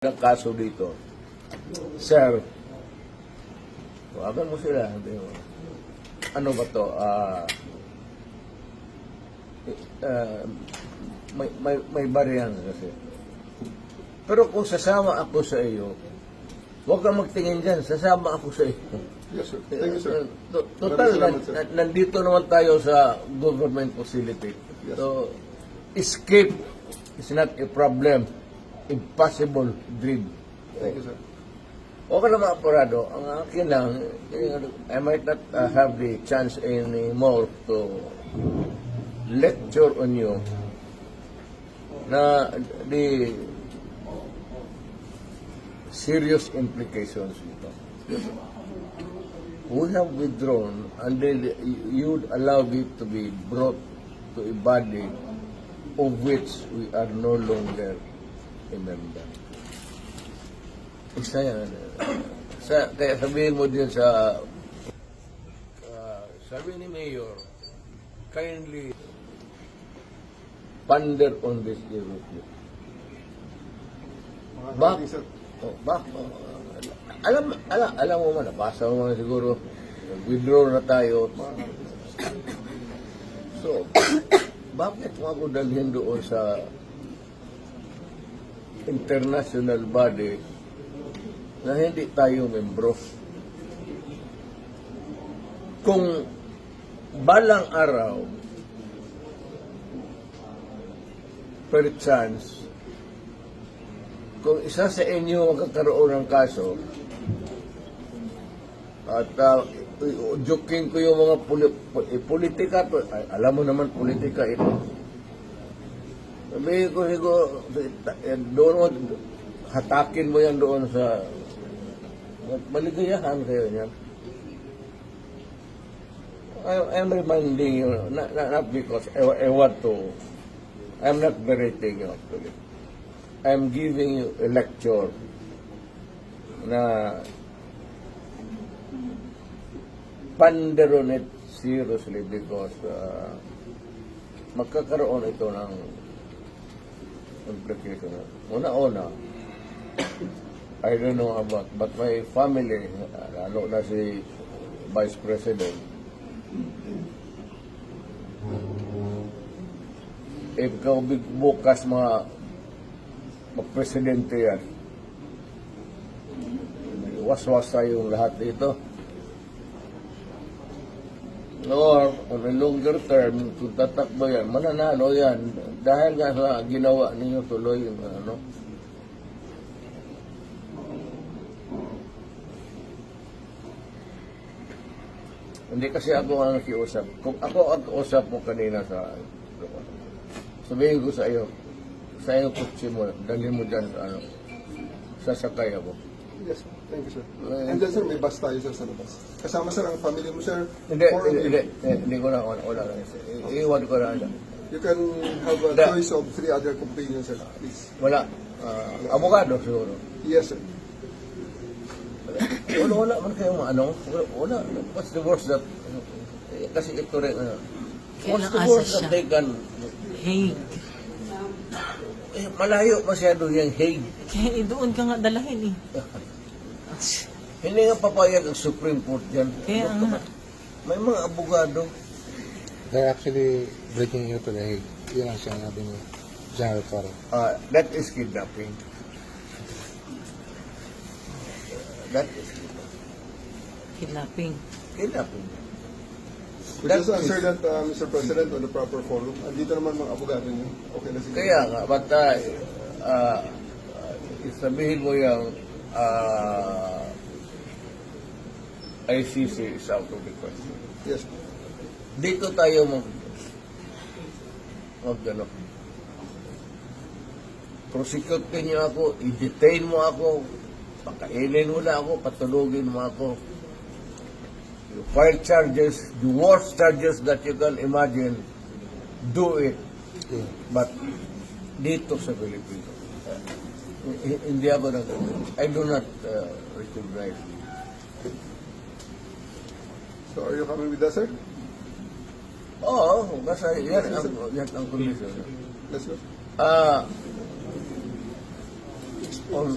ng kaso dito. Sir, tawagan mo sila. Ano ba to? May bariyan kasi. Pero kung sasama ako sa iyo, huwag kang magtingin dyan. Sasama ako sa iyo. Yes, sir. Thank you, sir. Total, Maraming salamat, sir. nandito naman tayo sa government facility. Yes. So, escape is not a problem. Impossible dream. Thank you, sir. Okay naman, apurado. Ang akin lang, I might not have the chance anymore to lecture on you na the serious implications nito. We have withdrawn and then you'd allow it to be brought to a body of which we are no longer a member. Isa yan. Kaya sabihin mo din sa sabi ni Mayor, kindly ponder on this issue. Alam mo man, nabasa mo man siguro, withdraw na tayo. So, bakit mo ako dalhin doon sa international body na hindi tayo membro? Kung balang araw, per chance, kung isa sa inyo magkakaroon ng kaso, at joking ko yung mga politika, alam mo naman politika ito. Sabihin ko siguro, doon hatakin mo yan doon sa maligayahan kayo niyan. I'm reminding you, not because I want to, I'm not berating you actually. I'm giving you a lecture na ponder on it seriously because magkakaroon ito ng implication. Una-una, I don't know about, but my family, lalo na si Vice President, if ikaw bukas presidente yan, waswasa yung lahat dito. Or, on a longer term, kung tatakbo yan, mananalo yan. Dahil nga sa ginawa ninyo tuloy yung ano. Hindi kasi ako ang nakiusap. Kung ako ang kausap mo kanina sabihin ko sa iyo kutsi mo, dalhin mo dyan sa sasakay ako. Yes, sir. Thank you, sir. And then, sir, may bus tayo, sir, sa labas. Kasama, sir, ang family mo, sir. Hindi ko na, wala na. Iiwan ko na. You can have a choice of 3 other companions, sir, please. Wala. Abogado siguro. Yes, sir. Wala man kayong wala. What's the worst that, kasi ito rin, what's the worst that they can, Hague. malayo masyado yung Hague. Kaya doon ka nga dalahin eh. Hindi nga papayag ang Supreme Court dyan. Kaya nga. May mga abogado. They're actually breaking you to the Hague. Yun ang sinabi ni General Toro. That is kidnapping. That is Kidnapping. kidnapping. We just answer that, Mr. President, on the proper forum. Andito naman mga abogado niyo. Okay na siguro. Kaya nga, but sabihin mo yung ICC is out of the question. Yes. Dito tayo prosecute niyo ako, i-detain mo ako, pakainin mo na ako, patulogin mo ako. You file charges, the worst charges that you can imagine, do it. But dito sa Pilipinas, hindi ako I do not recognize it. So, are you coming with us, sir? Oo, basta yan ang condition. Let's go. On